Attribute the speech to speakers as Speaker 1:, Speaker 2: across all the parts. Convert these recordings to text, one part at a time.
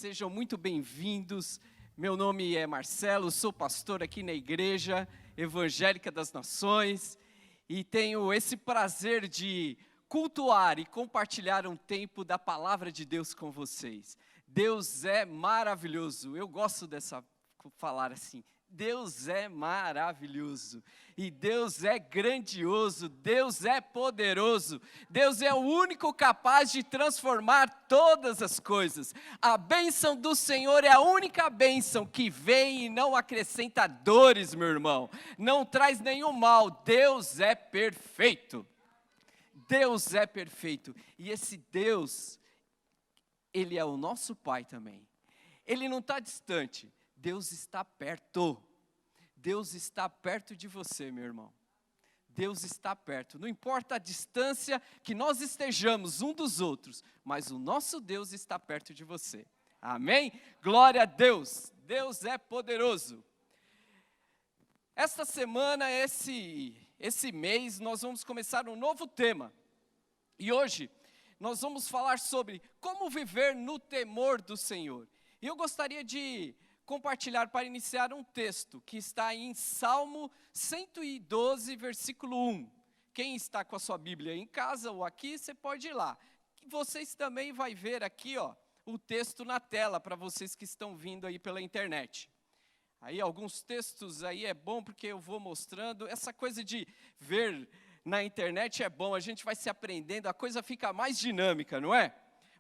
Speaker 1: Sejam muito bem-vindos. Meu nome é Marcelo, sou pastor aqui na Igreja Evangélica das Nações e tenho esse prazer de cultuar e compartilhar um tempo da palavra de Deus com vocês. Deus é maravilhoso. Eu gosto dessa falar assim. Deus é maravilhoso, e Deus é grandioso, Deus é poderoso, Deus é o único capaz de transformar todas as coisas. A bênção do Senhor é a única bênção que vem e não acrescenta dores, meu irmão, não traz nenhum mal. Deus é perfeito, Deus é perfeito, e esse Deus, Ele é o nosso Pai também. Ele não está distante, Deus está perto. Deus está perto de você, meu irmão. Deus está perto. Não importa a distância que nós estejamos um dos outros, mas o nosso Deus está perto de você. Amém? Glória a Deus. Deus é poderoso. Esta semana, esse mês, nós vamos começar um novo tema. E hoje, nós vamos falar sobre como viver no temor do Senhor. E eu gostaria de compartilhar para iniciar um texto que está em Salmo 112, versículo 1. Quem está com a sua Bíblia em casa ou aqui, você pode ir lá. Vocês também vão ver aqui, o texto na tela para vocês que estão vindo aí pela internet. Aí alguns textos aí é bom porque eu vou mostrando. Essa coisa de ver na internet é bom, a gente vai se aprendendo, a coisa fica mais dinâmica, não é?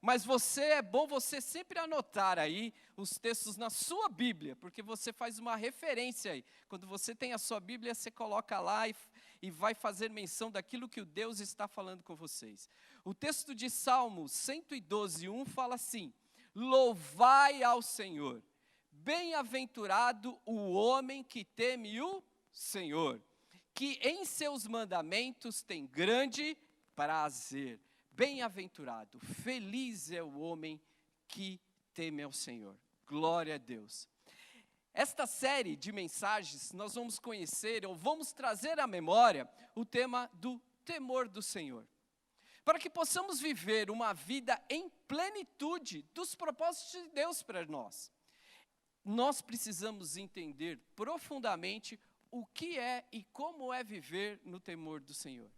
Speaker 1: Mas é bom você sempre anotar aí os textos na sua Bíblia, porque você faz uma referência aí. Quando você tem a sua Bíblia, você coloca lá e vai fazer menção daquilo que o Deus está falando com vocês. O texto de Salmo 112, 1 fala assim: louvai ao Senhor, bem-aventurado o homem que teme o Senhor, que em seus mandamentos tem grande prazer. Bem-aventurado, feliz é o homem que teme ao Senhor. Glória a Deus. Esta série de mensagens, nós vamos conhecer, ou vamos trazer à memória, o tema do temor do Senhor. Para que possamos viver uma vida em plenitude dos propósitos de Deus para nós. Nós precisamos entender profundamente o que é e como é viver no temor do Senhor.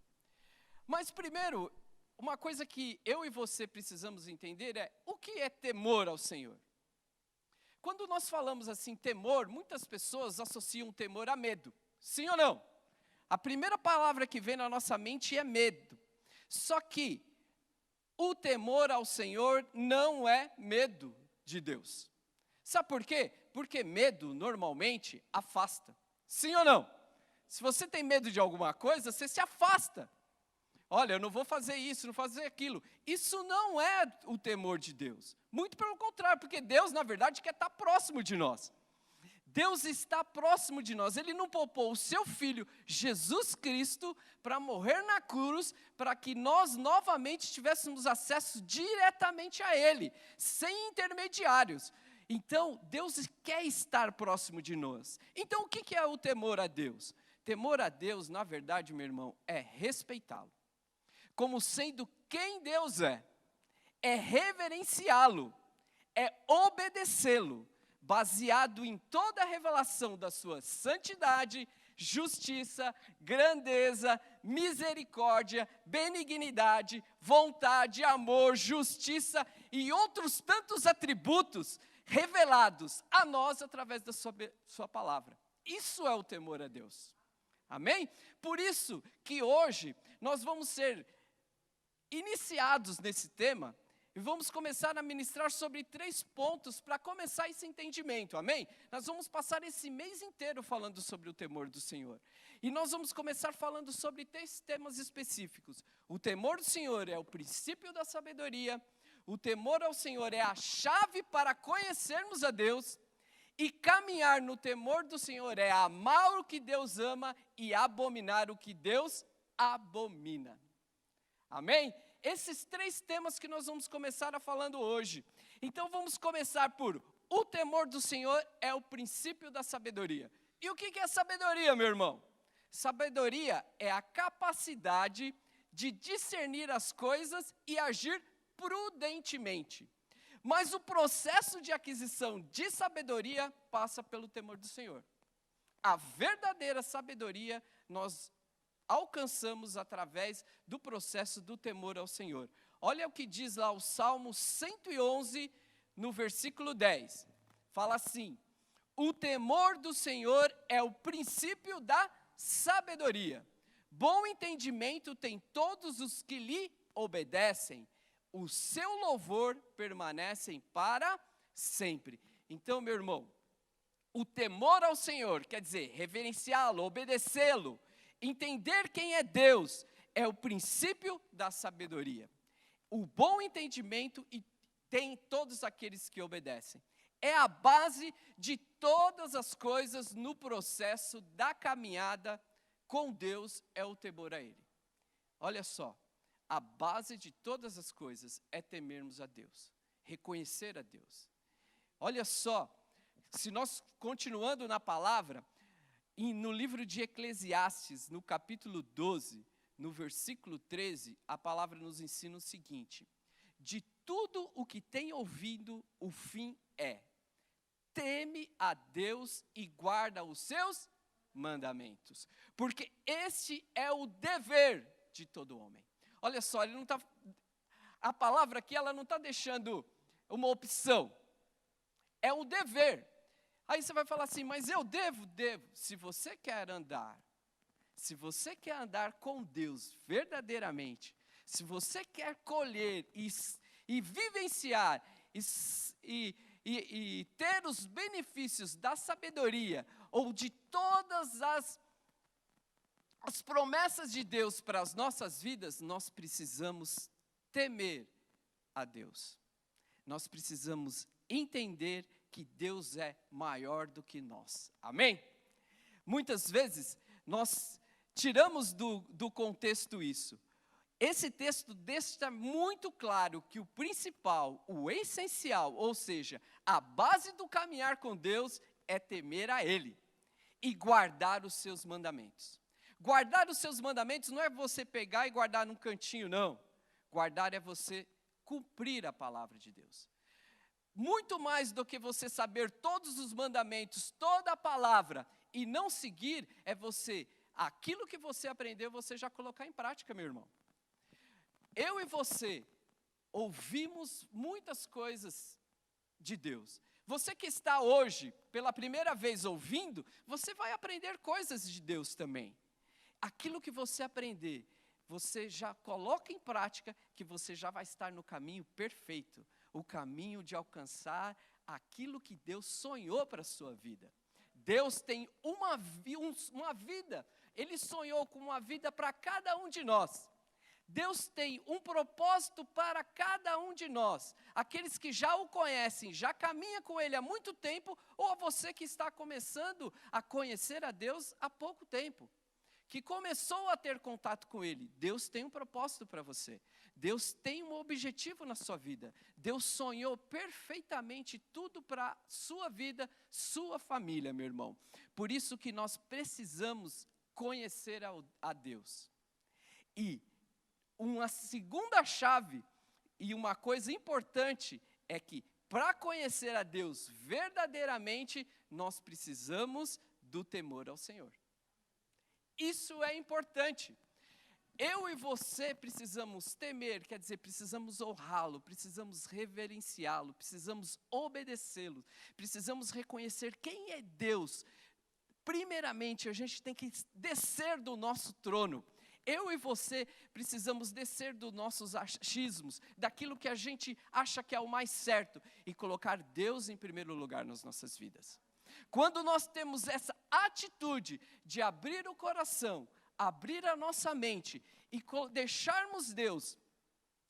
Speaker 1: Mas primeiro, uma coisa que eu e você precisamos entender é o que é temor ao Senhor. Quando nós falamos assim, temor, muitas pessoas associam temor a medo. Sim ou não? A primeira palavra que vem na nossa mente é medo. Só que o temor ao Senhor não é medo de Deus. Sabe por quê? Porque medo normalmente afasta. Sim ou não? Se você tem medo de alguma coisa, você se afasta. Olha, eu não vou fazer isso, não fazer aquilo. Isso não é o temor de Deus. Muito pelo contrário, porque Deus, na verdade, quer estar próximo de nós. Deus está próximo de nós. Ele não poupou o seu Filho, Jesus Cristo, para morrer na cruz, para que nós novamente tivéssemos acesso diretamente a Ele, sem intermediários. Então, Deus quer estar próximo de nós. Então, o que é o temor a Deus? Temor a Deus, na verdade, meu irmão, é respeitá-lo como sendo quem Deus é reverenciá-lo, é obedecê-lo, baseado em toda a revelação da sua santidade, justiça, grandeza, misericórdia, benignidade, vontade, amor, justiça e outros tantos atributos revelados a nós através da sua palavra. Isso é o temor a Deus. Amém? Por isso que hoje nós vamos ser iniciados nesse tema e vamos começar a ministrar sobre 3 pontos para começar esse entendimento, amém? Nós vamos passar esse mês inteiro falando sobre o temor do Senhor. E nós vamos começar falando sobre 3 temas específicos. O temor do Senhor é o princípio da sabedoria, o temor ao Senhor é a chave para conhecermos a Deus, e caminhar no temor do Senhor é amar o que Deus ama e abominar o que Deus abomina. Amém? Esses 3 temas que nós vamos começar a falando hoje. Então vamos começar por o temor do Senhor é o princípio da sabedoria. E o que é sabedoria, meu irmão? Sabedoria é a capacidade de discernir as coisas e agir prudentemente. Mas o processo de aquisição de sabedoria passa pelo temor do Senhor. A verdadeira sabedoria nós alcançamos através do processo do temor ao Senhor. Olha o que diz lá o Salmo 111, no versículo 10. Fala assim: o temor do Senhor é o princípio da sabedoria. Bom entendimento tem todos os que lhe obedecem. O seu louvor permanece para sempre. Então, meu irmão, o temor ao Senhor, quer dizer, reverenciá-lo, obedecê-lo, entender quem é Deus, é o princípio da sabedoria. O bom entendimento tem todos aqueles que obedecem. É a base de todas as coisas no processo da caminhada com Deus, é o temor a Ele. Olha só. A base de todas as coisas é temermos a Deus, reconhecer a Deus. Olha só, se nós continuando na palavra, no livro de Eclesiastes, no capítulo 12, no versículo 13, a palavra nos ensina o seguinte: de tudo o que tem ouvido, o fim é: teme a Deus e guarda os seus mandamentos, porque este é o dever de todo homem. Olha só, a palavra aqui ela não está deixando uma opção, é um dever. Aí você vai falar assim, mas eu devo. Se você quer andar com Deus verdadeiramente, se você quer colher e vivenciar e ter os benefícios da sabedoria, ou de todas as promessas de Deus para as nossas vidas, nós precisamos temer a Deus. Nós precisamos entender que Deus é maior do que nós. Amém? Muitas vezes nós tiramos do contexto isso. Esse texto deixa muito claro que o principal, o essencial, ou seja, a base do caminhar com Deus é temer a Ele e guardar os seus mandamentos. Guardar os seus mandamentos não é você pegar e guardar num cantinho, não. Guardar é você cumprir a palavra de Deus. Muito mais do que você saber todos os mandamentos, toda a palavra, e não seguir, é aquilo que você aprendeu, você já colocar em prática, meu irmão. Eu e você ouvimos muitas coisas de Deus. Você que está hoje, pela primeira vez ouvindo, você vai aprender coisas de Deus também. Aquilo que você aprender, você já coloca em prática, que você já vai estar no caminho perfeito, o caminho de alcançar aquilo que Deus sonhou para a sua vida. Deus tem uma vida, Ele sonhou com uma vida para cada um de nós. Deus tem um propósito para cada um de nós, aqueles que já o conhecem, já caminham com Ele há muito tempo, ou você que está começando a conhecer a Deus há pouco tempo, que começou a ter contato com Ele. Deus tem um propósito para você, Deus tem um objetivo na sua vida, Deus sonhou perfeitamente tudo para a sua vida, sua família, meu irmão. Por isso que nós precisamos conhecer a Deus. E uma segunda chave e uma coisa importante é que para conhecer a Deus verdadeiramente, nós precisamos do temor ao Senhor. Isso é importante. Eu e você precisamos temer, quer dizer, precisamos honrá-lo, precisamos reverenciá-lo, precisamos obedecê-lo, precisamos reconhecer quem é Deus. Primeiramente, a gente tem que descer do nosso trono. Eu e você precisamos descer dos nossos achismos, daquilo que a gente acha que é o mais certo, e colocar Deus em primeiro lugar nas nossas vidas. Quando nós temos essa atitude de abrir o coração, abrir a nossa mente e deixarmos Deus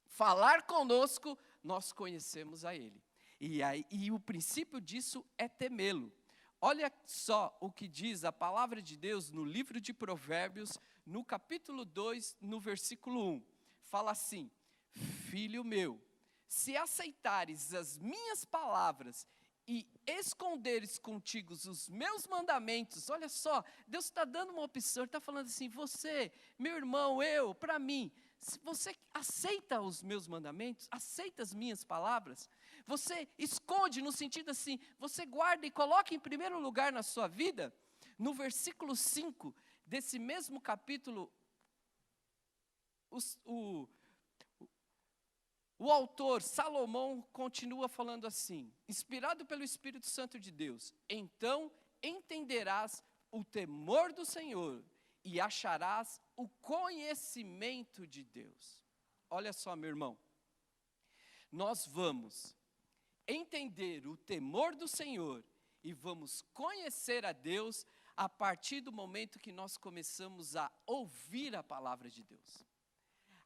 Speaker 1: falar conosco, nós conhecemos a Ele. E o princípio disso é temê-lo. Olha só o que diz a palavra de Deus no livro de Provérbios, no capítulo 2, no versículo 1. Fala assim: filho meu, se aceitares as minhas palavras e esconderes contigo os meus mandamentos. Olha só, Deus está dando uma opção, Ele está falando assim: você, meu irmão, para mim, se você aceita os meus mandamentos, aceita as minhas palavras, Você esconde no sentido assim, você guarda e coloca em primeiro lugar na sua vida. No versículo 5 desse mesmo capítulo, o autor, Salomão, continua falando assim, inspirado pelo Espírito Santo de Deus: então entenderás o temor do Senhor e acharás o conhecimento de Deus. Olha só, meu irmão, nós vamos entender o temor do Senhor e vamos conhecer a Deus a partir do momento que nós começamos a ouvir a palavra de Deus.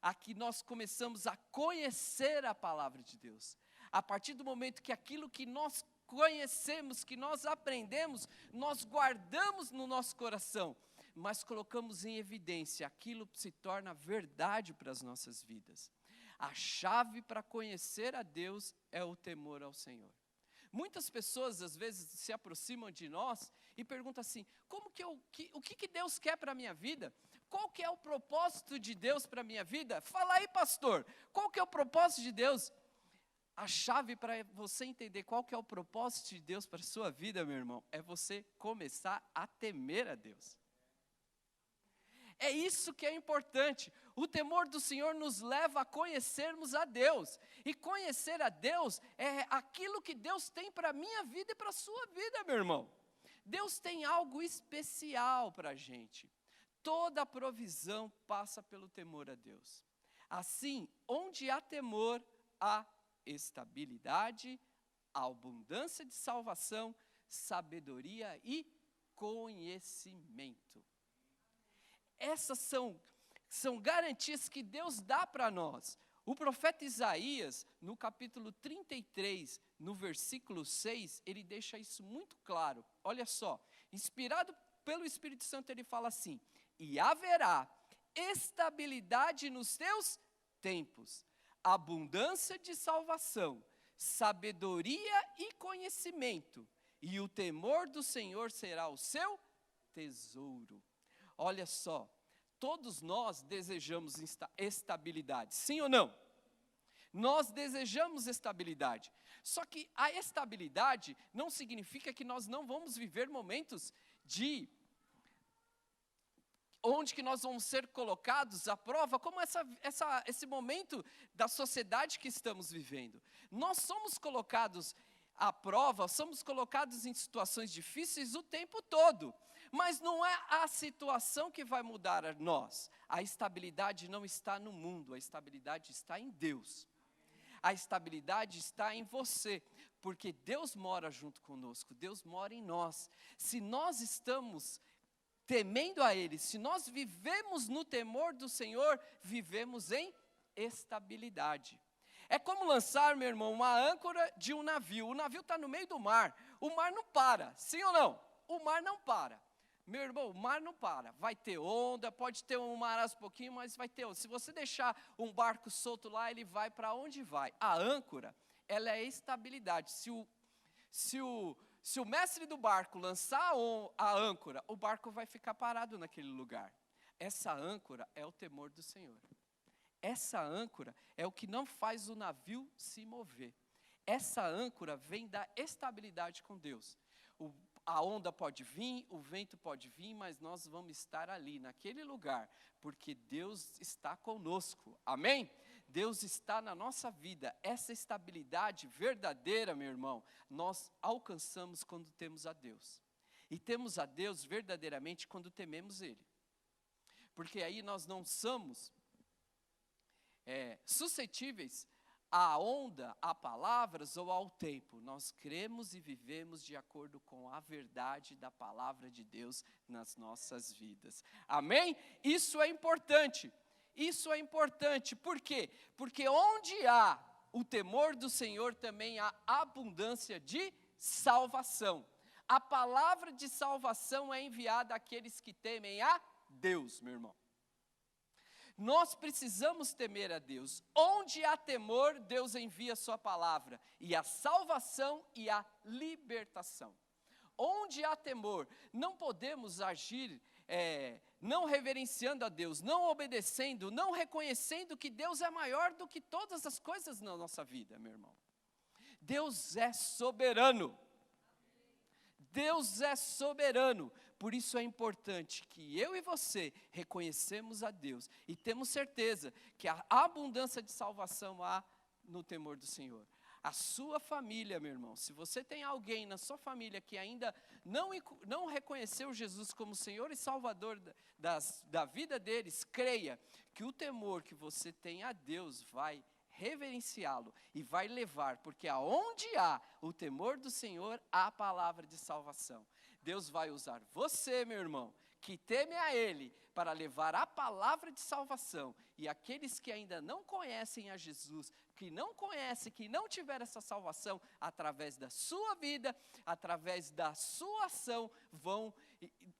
Speaker 1: Aqui nós começamos a conhecer a palavra de Deus. A partir do momento que aquilo que nós conhecemos, que nós aprendemos, nós guardamos no nosso coração, mas colocamos em evidência, aquilo se torna verdade para as nossas vidas. A chave para conhecer a Deus é o temor ao Senhor. Muitas pessoas às vezes se aproximam de nós e perguntam assim, o que Deus quer para a minha vida? Qual que é o propósito de Deus para a minha vida? Fala aí, pastor, qual que é o propósito de Deus? A chave para você entender qual que é o propósito de Deus para a sua vida, meu irmão, é você começar a temer a Deus. É isso que é importante. O temor do Senhor nos leva a conhecermos a Deus. E conhecer a Deus é aquilo que Deus tem para a minha vida e para a sua vida, meu irmão. Deus tem algo especial para a gente. Toda a provisão passa pelo temor a Deus. Assim, onde há temor, há estabilidade, abundância de salvação, sabedoria e conhecimento. Essas são garantias que Deus dá para nós. O profeta Isaías, no capítulo 33, no versículo 6, ele deixa isso muito claro. Olha só, inspirado pelo Espírito Santo, ele fala assim: e haverá estabilidade nos teus tempos, abundância de salvação, sabedoria e conhecimento, e o temor do Senhor será o seu tesouro. Olha só, todos nós desejamos estabilidade, sim ou não? Nós desejamos estabilidade, só que a estabilidade não significa que nós não vamos viver momentos onde que nós vamos ser colocados à prova, como esse momento da sociedade que estamos vivendo. Nós somos colocados à prova, somos colocados em situações difíceis o tempo todo. Mas não é a situação que vai mudar a nós. A estabilidade não está no mundo, a estabilidade está em Deus. A estabilidade está em você, porque Deus mora junto conosco, Deus mora em nós. Se nós estamos temendo a Ele, se nós vivemos no temor do Senhor, vivemos em estabilidade. É como lançar, meu irmão, uma âncora de um navio. O navio está no meio do mar, o mar não para, sim ou não? O mar não para. Meu irmão, o mar não para, vai ter onda, pode ter um marasmo um pouquinho, mas vai ter onda. Se você deixar um barco solto lá, ele vai para onde vai. A âncora, ela é estabilidade. Se o mestre do barco lançar a âncora, o barco vai ficar parado naquele lugar. Essa âncora é o temor do Senhor. Essa âncora é o que não faz o navio se mover. Essa âncora vem da estabilidade com Deus. A onda pode vir, o vento pode vir, mas nós vamos estar ali, naquele lugar, porque Deus está conosco, amém? Deus está na nossa vida. Essa estabilidade verdadeira, meu irmão, nós alcançamos quando temos a Deus. E temos a Deus verdadeiramente quando tememos Ele. Porque aí nós não somos suscetíveis à onda, a palavras ou ao tempo. Nós cremos e vivemos de acordo com a verdade da palavra de Deus nas nossas vidas. Amém? Isso é importante. Isso é importante. Por quê? Porque onde há o temor do Senhor, também há abundância de salvação. A palavra de salvação é enviada àqueles que temem a Deus, meu irmão. Nós precisamos temer a Deus. Onde há temor, Deus envia a sua palavra, e a salvação e a libertação. Onde há temor, não podemos agir não reverenciando a Deus, não obedecendo, não reconhecendo que Deus é maior do que todas as coisas na nossa vida, meu irmão. Deus é soberano. Deus é soberano. Por isso é importante que eu e você reconhecemos a Deus e temos certeza que a abundância de salvação há no temor do Senhor. A sua família, meu irmão, se você tem alguém na sua família que ainda não reconheceu Jesus como Senhor e Salvador da vida deles, creia que o temor que você tem a Deus vai reverenciá-lo e vai levar, porque aonde há o temor do Senhor, há a palavra de salvação. Deus vai usar você, meu irmão, que teme a Ele, para levar a palavra de salvação. E aqueles que ainda não conhecem a Jesus, que não conhecem, que não tiveram essa salvação, através da sua vida, através da sua ação,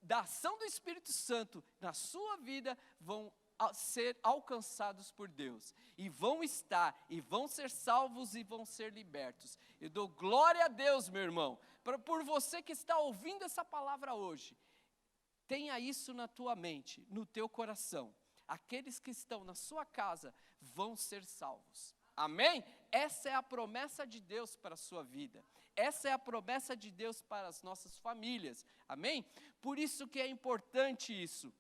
Speaker 1: da ação do Espírito Santo na sua vida, vão ser alcançados por Deus, e vão ser salvos e vão ser libertos. Eu dou glória a Deus, meu irmão, por você que está ouvindo essa palavra hoje. Tenha isso na tua mente, no teu coração. Aqueles que estão na sua casa vão ser salvos. Amém? Essa é a promessa de Deus para a sua vida. Essa é a promessa de Deus para as nossas famílias. Amém? Por isso que é importante isso.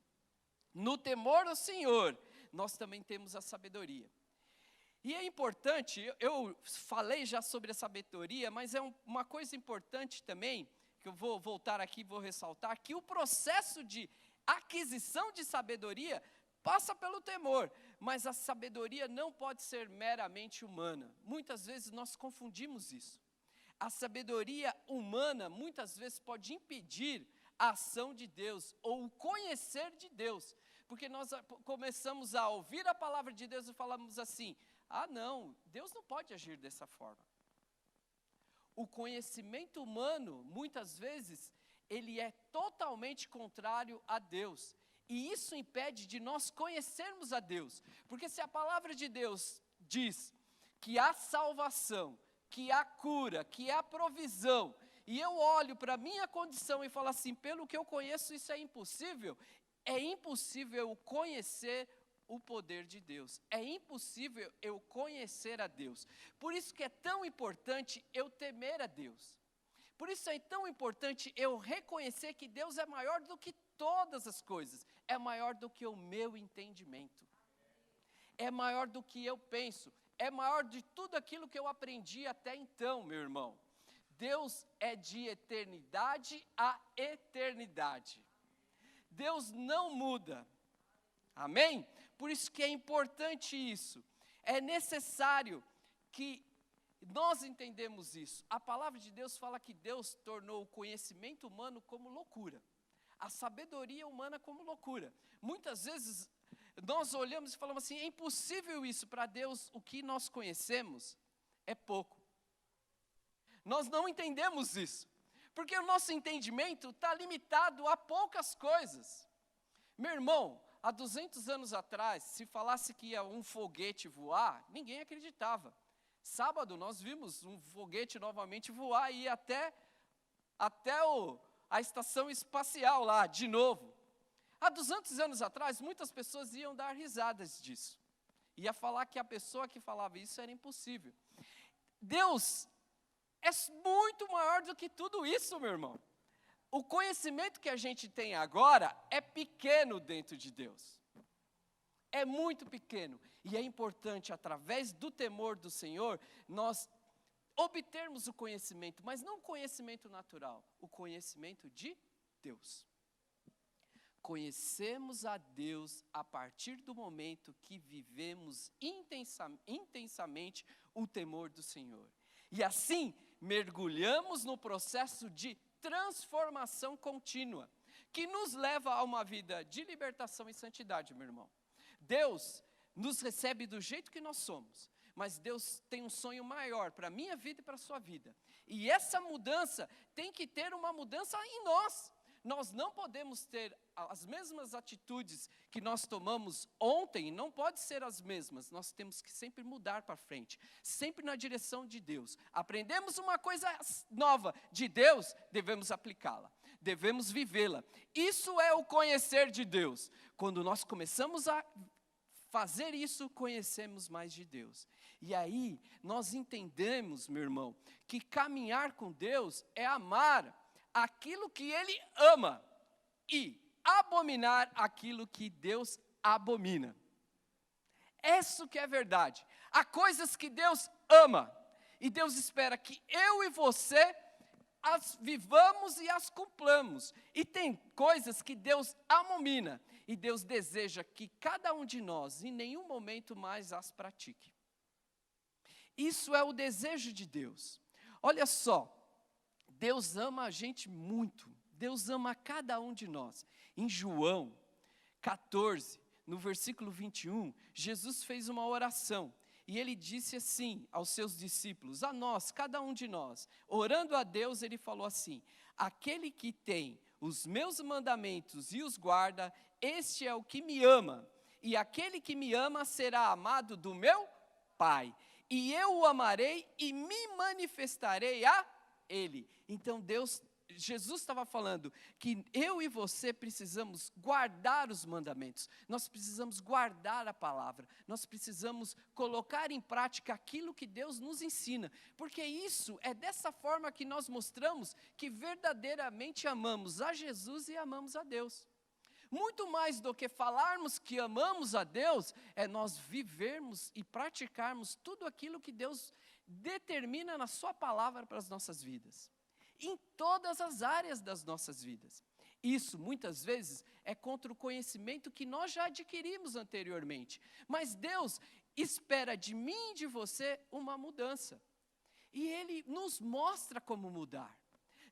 Speaker 1: No temor ao Senhor, nós também temos a sabedoria. E é importante, eu falei já sobre a sabedoria, mas é uma coisa importante também, que eu vou voltar aqui e vou ressaltar, que o processo de aquisição de sabedoria passa pelo temor, mas a sabedoria não pode ser meramente humana. Muitas vezes nós confundimos isso. A sabedoria humana muitas vezes pode impedir a ação de Deus, ou o conhecer de Deus, porque nós começamos a ouvir a palavra de Deus e falamos assim: ah não, Deus não pode agir dessa forma. O conhecimento humano, muitas vezes, ele é totalmente contrário a Deus, e isso impede de nós conhecermos a Deus, porque se a palavra de Deus diz que há salvação, que há cura, que há provisão, e eu olho para a minha condição e falo assim: pelo que eu conheço isso é impossível eu conhecer o poder de Deus, é impossível eu conhecer a Deus. Por isso que é tão importante eu temer a Deus, por isso é tão importante eu reconhecer que Deus é maior do que todas as coisas, é maior do que o meu entendimento, é maior do que eu penso, é maior de tudo aquilo que eu aprendi até então, meu irmão. Deus é de eternidade a eternidade. Deus não muda. Amém? Por isso que é importante isso. É necessário que nós entendemos isso. A palavra de Deus fala que Deus tornou o conhecimento humano como loucura, a sabedoria humana como loucura. Muitas vezes nós olhamos e falamos assim: é impossível isso. Para Deus, o que nós conhecemos é pouco. Nós não entendemos isso, porque o nosso entendimento está limitado a poucas coisas. Meu irmão, há 200 anos atrás, se falasse que ia um foguete voar, ninguém acreditava. Sábado nós vimos um foguete novamente voar e ir até a estação espacial lá, de novo. Há 200 anos atrás, muitas pessoas iam dar risadas disso. Ia falar que a pessoa que falava isso era impossível. Deus é muito maior do que tudo isso, meu irmão. O conhecimento que a gente tem agora é pequeno dentro de Deus. É muito pequeno. E é importante, através do temor do Senhor, nós obtermos o conhecimento, mas não o conhecimento natural, o conhecimento de Deus. Conhecemos a Deus a partir do momento que vivemos intensamente o temor do Senhor. E assim, mergulhamos no processo de transformação contínua, que nos leva a uma vida de libertação e santidade, meu irmão. Deus nos recebe do jeito que nós somos, mas Deus tem um sonho maior para a minha vida e para a sua vida. E essa mudança tem que ter uma mudança em nós. Nós não podemos ter as mesmas atitudes que nós tomamos ontem, não pode ser as mesmas. Nós temos que sempre mudar para frente, sempre na direção de Deus. Aprendemos uma coisa nova de Deus, devemos aplicá-la, devemos vivê-la. Isso é o conhecer de Deus. Quando nós começamos a fazer isso, conhecemos mais de Deus. E aí, nós entendemos, meu irmão, que caminhar com Deus é amar aquilo que Ele ama e abominar aquilo que Deus abomina. Isso que é verdade. Há coisas que Deus ama, e Deus espera que eu e você as vivamos e as cumplamos. E tem coisas que Deus abomina, e Deus deseja que cada um de nós, em nenhum momento mais as pratique. Isso é o desejo de Deus. Olha só, Deus ama a gente muito, Deus ama cada um de nós. Em João 14, no versículo 21, Jesus fez uma oração, e ele disse assim aos seus discípulos, a nós, cada um de nós, orando a Deus, ele falou assim: aquele que tem os meus mandamentos e os guarda, este é o que me ama, e aquele que me ama será amado do meu Pai, e eu o amarei e me manifestarei a ele. Então Jesus estava falando que eu e você precisamos guardar os mandamentos, nós precisamos guardar a palavra, nós precisamos colocar em prática aquilo que Deus nos ensina, porque isso é dessa forma que nós mostramos que verdadeiramente amamos a Jesus e amamos a Deus. Muito mais do que falarmos que amamos a Deus, é nós vivermos e praticarmos tudo aquilo que Deus determina na sua palavra para as nossas vidas. Em todas as áreas das nossas vidas. Isso, muitas vezes, é contra o conhecimento que nós já adquirimos anteriormente. Mas Deus espera de mim e de você uma mudança. E Ele nos mostra como mudar.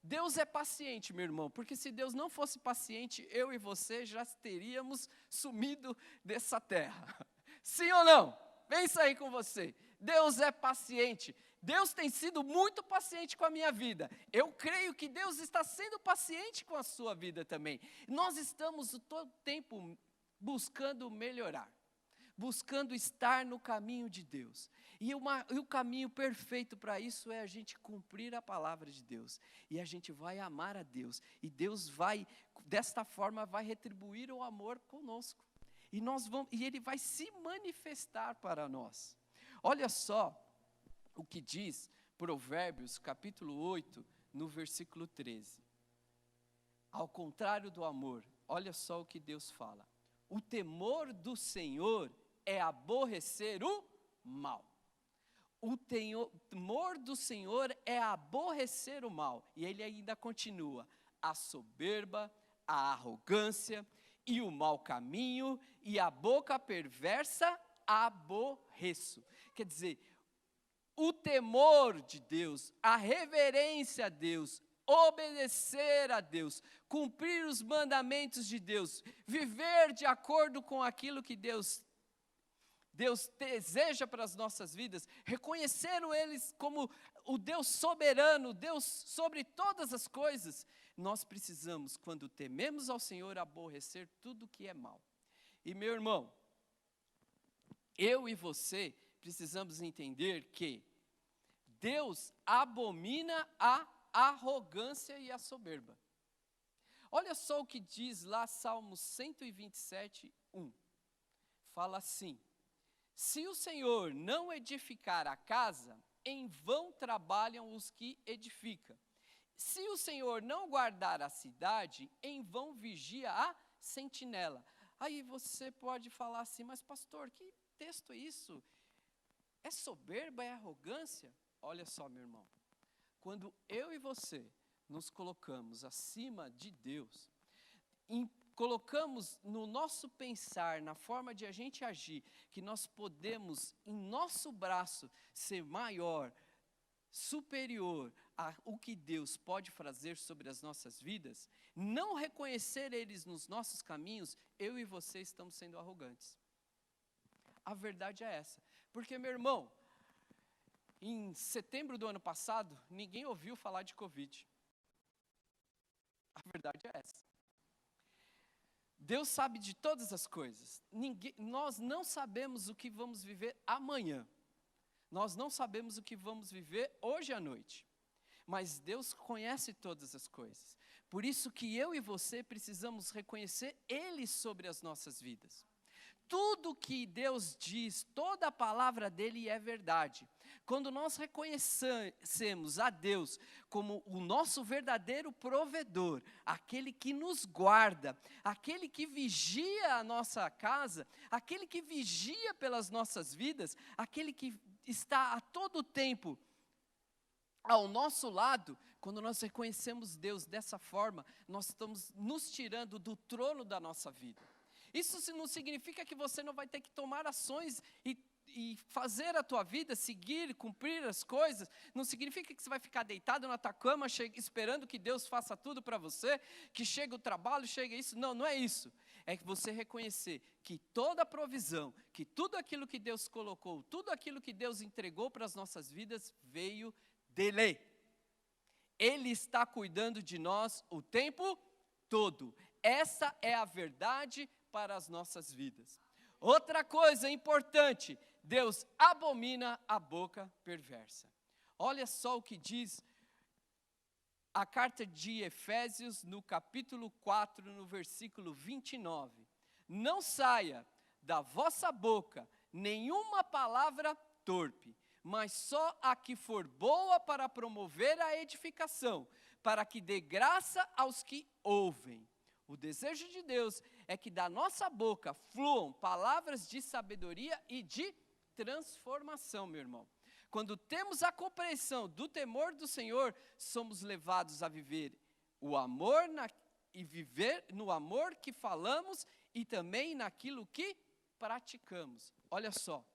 Speaker 1: Deus é paciente, meu irmão, porque se Deus não fosse paciente, eu e você já teríamos sumido dessa terra. Sim ou não? Pensa aí com você. Deus é paciente. Deus tem sido muito paciente com a minha vida. Eu creio que Deus está sendo paciente com a sua vida também. Nós estamos todo tempo buscando melhorar, buscando estar no caminho de Deus. E o caminho perfeito para isso é a gente cumprir a palavra de Deus. E a gente vai amar a Deus. E Deus vai, desta forma, vai retribuir o amor conosco. E Ele vai se manifestar para nós. Olha só o que diz Provérbios, capítulo 8, no versículo 13. Ao contrário do amor, olha só o que Deus fala. O temor do Senhor é aborrecer o mal. O temor do Senhor é aborrecer o mal. E ele ainda continua. A soberba, a arrogância e o mau caminho e a boca perversa aborreço. Quer dizer, o temor de Deus, a reverência a Deus, obedecer a Deus, cumprir os mandamentos de Deus, viver de acordo com aquilo que Deus deseja para as nossas vidas, reconhecer eles como o Deus soberano, Deus sobre todas as coisas. Nós precisamos, quando tememos ao Senhor, aborrecer tudo que é mal. E meu irmão, eu e você precisamos entender que Deus abomina a arrogância e a soberba. Olha só o que diz lá Salmos 127, 1. Fala assim: se o Senhor não edificar a casa, em vão trabalham os que edificam. Se o Senhor não guardar a cidade, em vão vigia a sentinela. Aí você pode falar assim, mas pastor, que texto é isso? É soberba, é arrogância? Olha só, meu irmão, quando eu e você nos colocamos acima de Deus, colocamos no nosso pensar, na forma de a gente agir, que nós podemos, em nosso braço, ser maior, superior a o que Deus pode fazer sobre as nossas vidas, não reconhecer eles nos nossos caminhos, eu e você estamos sendo arrogantes. A verdade é essa. Porque, meu irmão, em setembro do ano passado, ninguém ouviu falar de Covid. A verdade é essa. Deus sabe de todas as coisas. Nós não sabemos o que vamos viver amanhã. Nós não sabemos o que vamos viver hoje à noite. Mas Deus conhece todas as coisas. Por isso que eu e você precisamos reconhecer Ele sobre as nossas vidas. tudo que Deus diz, toda a palavra dele é verdade. Quando nós reconhecemos a Deus como o nosso verdadeiro provedor, aquele que nos guarda, aquele que vigia a nossa casa, aquele que vigia pelas nossas vidas, aquele que está a todo tempo ao nosso lado, quando nós reconhecemos Deus dessa forma, nós estamos nos tirando do trono da nossa vida. Isso não significa que você não vai ter que tomar ações e fazer a tua vida, seguir, cumprir as coisas. Não significa que você vai ficar deitado na tua cama, esperando que Deus faça tudo para você, que chegue o trabalho, chegue isso. Não, não é isso. É que você reconhecer que toda a provisão, que tudo aquilo que Deus colocou, tudo aquilo que Deus entregou para as nossas vidas, veio dele. Ele está cuidando de nós o tempo todo. Essa é a verdade para as nossas vidas. Outra coisa importante, Deus abomina a boca perversa. Olha só o que diz a carta de Efésios, no capítulo 4, no versículo 29. Não saia da vossa boca nenhuma palavra torpe, mas só a que for boa para promover a edificação, para que dê graça aos que ouvem. O desejo de Deus é que da nossa boca fluam palavras de sabedoria e de transformação, meu irmão. Quando temos a compreensão do temor do Senhor, somos levados a viver o amor e viver no amor que falamos e também naquilo que praticamos. Olha só,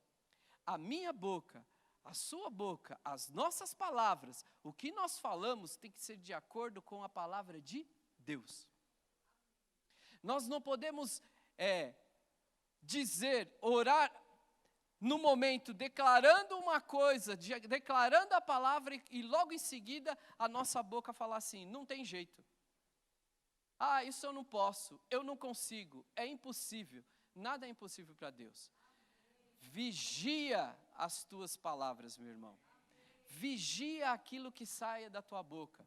Speaker 1: a minha boca, a sua boca, as nossas palavras, o que nós falamos tem que ser de acordo com a palavra de Deus. Nós não podemos orar no momento, declarando uma coisa, declarando a palavra e logo em seguida a nossa boca falar assim, não tem jeito. Ah, isso eu não posso, eu não consigo, é impossível. Nada é impossível para Deus. Vigia as tuas palavras, meu irmão. Vigia aquilo que saia da tua boca.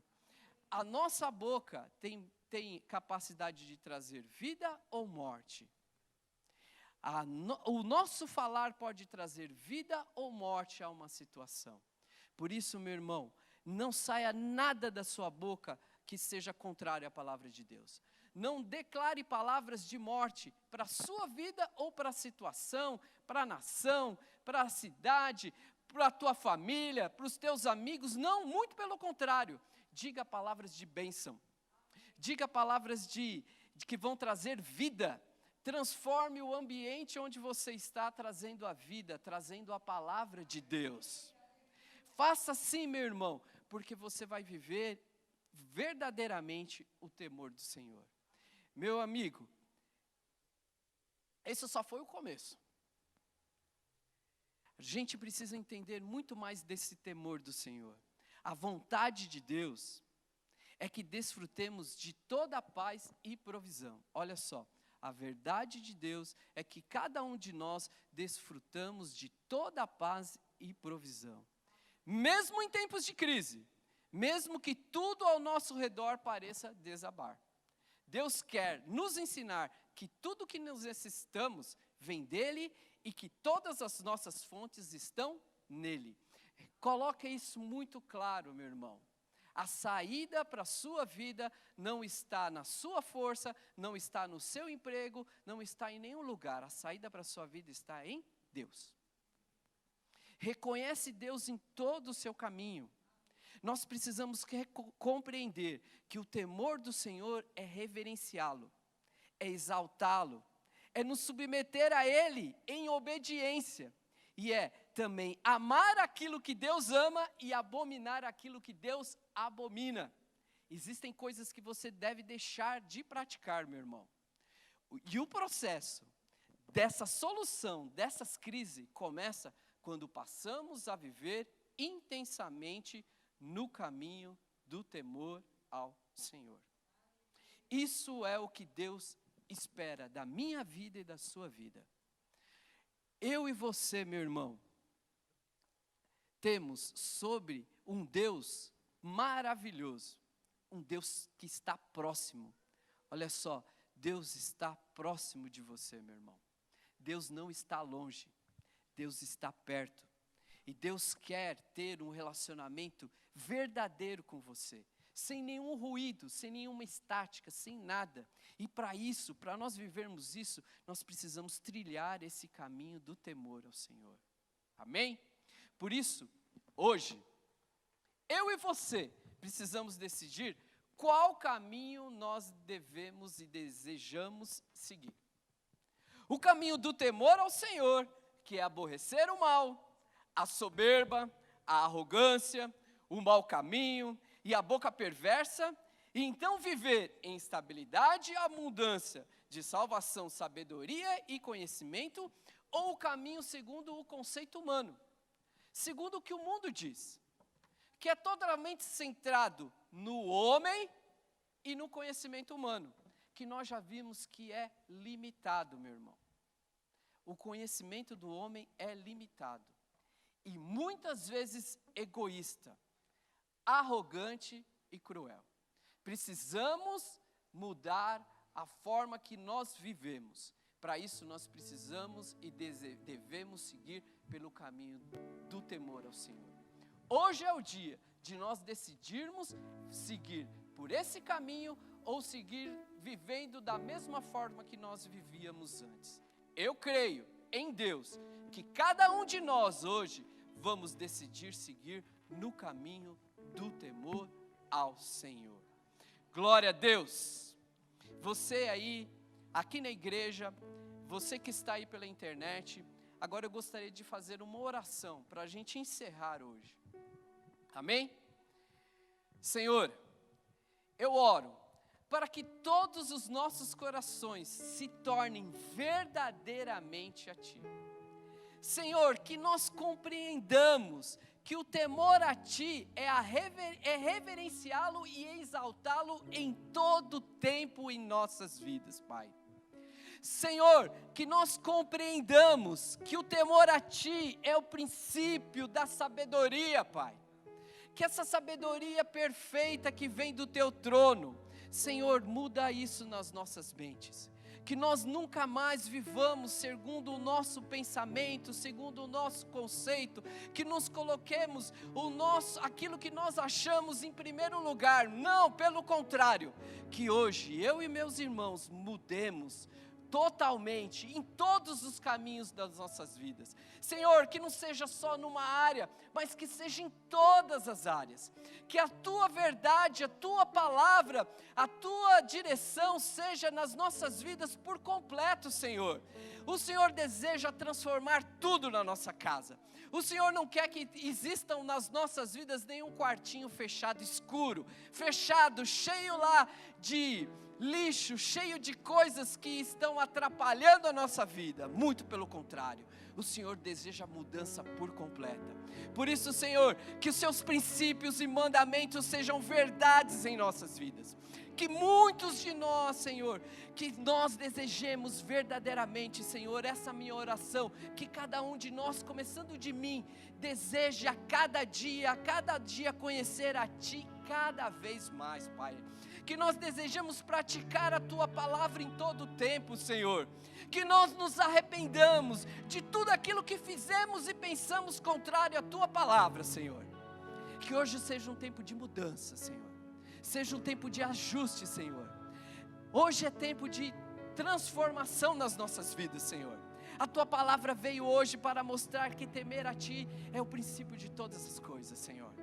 Speaker 1: A nossa boca tem capacidade de trazer vida ou morte. O nosso falar pode trazer vida ou morte a uma situação. Por isso, meu irmão, não saia nada da sua boca que seja contrário à palavra de Deus. Não declare palavras de morte para a sua vida ou para a situação, para a nação, para a cidade, para a tua família, para os teus amigos. Não, muito pelo contrário. Diga palavras de bênção. Diga palavras que vão trazer vida. Transforme o ambiente onde você está, trazendo a vida, trazendo a palavra de Deus. Faça assim, meu irmão, porque você vai viver verdadeiramente o temor do Senhor. Meu amigo, esse só foi o começo. A gente precisa entender muito mais desse temor do Senhor. A vontade de Deus é que desfrutemos de toda a paz e provisão. Olha só, a verdade de Deus é que cada um de nós desfrutamos de toda a paz e provisão. Mesmo em tempos de crise, mesmo que tudo ao nosso redor pareça desabar. Deus quer nos ensinar que tudo que nós necessitamos vem dEle e que todas as nossas fontes estão nele. Coloque isso muito claro, meu irmão. A saída para a sua vida não está na sua força, não está no seu emprego, não está em nenhum lugar. A saída para a sua vida está em Deus. Reconhece Deus em todo o seu caminho. Nós precisamos compreender que o temor do Senhor é reverenciá-lo, é exaltá-lo, é nos submeter a Ele em obediência. E é também amar aquilo que Deus ama e abominar aquilo que Deus abomina. Existem coisas que você deve deixar de praticar, meu irmão. E o processo dessa solução, dessas crises, começa quando passamos a viver intensamente no caminho do temor ao Senhor. Isso é o que Deus espera da minha vida e da sua vida. Eu e você, meu irmão, temos sobre um Deus maravilhoso, um Deus que está próximo. Olha só, Deus está próximo de você, meu irmão. Deus não está longe, Deus está perto. E Deus quer ter um relacionamento verdadeiro com você, sem nenhum ruído, sem nenhuma estática, sem nada. E para isso, para nós vivermos isso, nós precisamos trilhar esse caminho do temor ao Senhor. Amém? Por isso, hoje, eu e você precisamos decidir qual caminho nós devemos e desejamos seguir. O caminho do temor ao Senhor, que é aborrecer o mal, a soberba, a arrogância, o mau caminho e a boca perversa, e então viver em estabilidade e abundância de salvação, sabedoria e conhecimento, ou o caminho segundo o conceito humano, segundo o que o mundo diz, que é totalmente centrado no homem e no conhecimento humano, que nós já vimos que é limitado, meu irmão. O conhecimento do homem é limitado. E muitas vezes egoísta, arrogante e cruel. Precisamos mudar a forma que nós vivemos. Para isso nós precisamos e devemos seguir pelo caminho do temor ao Senhor. Hoje é o dia de nós decidirmos seguir por esse caminho ou seguir vivendo da mesma forma que nós vivíamos antes. Eu creio em Deus que cada um de nós hoje vamos decidir seguir no caminho do temor ao Senhor. Glória a Deus! Você aí, aqui na igreja, você que está aí pela internet, agora eu gostaria de fazer uma oração para a gente encerrar hoje. Amém? Senhor, eu oro para que todos os nossos corações se tornem verdadeiramente a Ti. Senhor, que nós compreendamos que o temor a Ti é reverenciá-lo e exaltá-lo em todo tempo em nossas vidas, Pai. Senhor, que nós compreendamos que o temor a Ti é o princípio da sabedoria, Pai. Que essa sabedoria perfeita que vem do Teu trono, Senhor, muda isso nas nossas mentes. Que nós nunca mais vivamos segundo o nosso pensamento, segundo o nosso conceito, que nos coloquemos aquilo que nós achamos em primeiro lugar. Não, pelo contrário, que hoje eu e meus irmãos mudemos totalmente, em todos os caminhos das nossas vidas. Senhor, que não seja só numa área, mas que seja em todas as áreas. Que a Tua verdade, a Tua palavra, a Tua direção seja nas nossas vidas por completo, Senhor. O Senhor deseja transformar tudo na nossa casa. O Senhor não quer que existam nas nossas vidas nenhum quartinho fechado, escuro, fechado, cheio lá de lixo, cheio de coisas que estão atrapalhando a nossa vida. Muito pelo contrário, o Senhor deseja mudança por completa. Por isso, Senhor, que os Seus princípios e mandamentos sejam verdades em nossas vidas. Que muitos de nós, Senhor, que nós desejemos verdadeiramente, Senhor, essa minha oração, que cada um de nós, começando de mim, deseje a cada dia conhecer a Ti cada vez mais, Pai. Que nós desejemos praticar a Tua palavra em todo o tempo, Senhor. Que nós nos arrependamos de tudo aquilo que fizemos e pensamos contrário à Tua palavra, Senhor. Que hoje seja um tempo de mudança, Senhor. Seja um tempo de ajuste, Senhor. Hoje é tempo de transformação nas nossas vidas, Senhor. A Tua palavra veio hoje para mostrar que temer a Ti é o princípio de todas as coisas, Senhor.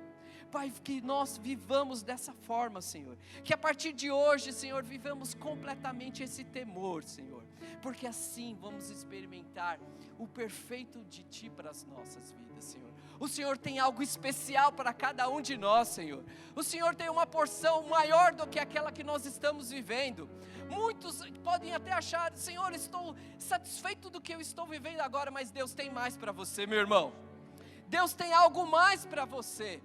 Speaker 1: Pai, que nós vivamos dessa forma, Senhor. Que a partir de hoje, Senhor, vivamos completamente esse temor, Senhor. Porque assim vamos experimentar o perfeito de Ti para as nossas vidas, Senhor. O Senhor tem algo especial para cada um de nós, Senhor. O Senhor tem uma porção maior do que aquela que nós estamos vivendo. Muitos podem até achar, Senhor, estou satisfeito do que eu estou vivendo agora, mas Deus tem mais para você, meu irmão. Deus tem algo mais para você.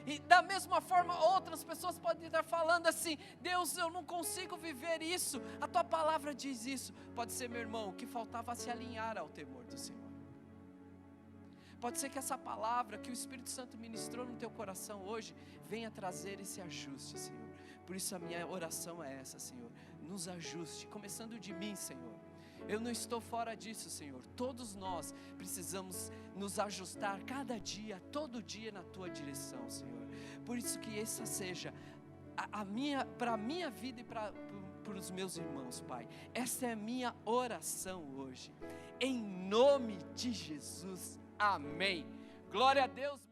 Speaker 1: E da mesma forma, outras pessoas podem estar falando assim: Deus, eu não consigo viver isso. A Tua palavra diz isso. Pode ser, meu irmão, que faltava se alinhar ao temor do Senhor. Pode ser que essa palavra que o Espírito Santo ministrou no teu coração hoje venha trazer esse ajuste, Senhor. Por isso a minha oração é essa, Senhor. Nos ajuste, começando de mim, Senhor. Eu não estou fora disso, Senhor. Todos nós precisamos nos ajustar cada dia, todo dia na Tua direção, Senhor. Por isso que essa seja para a minha vida e para os meus irmãos, Pai. Essa é a minha oração hoje. Em nome de Jesus. Amém. Glória a Deus.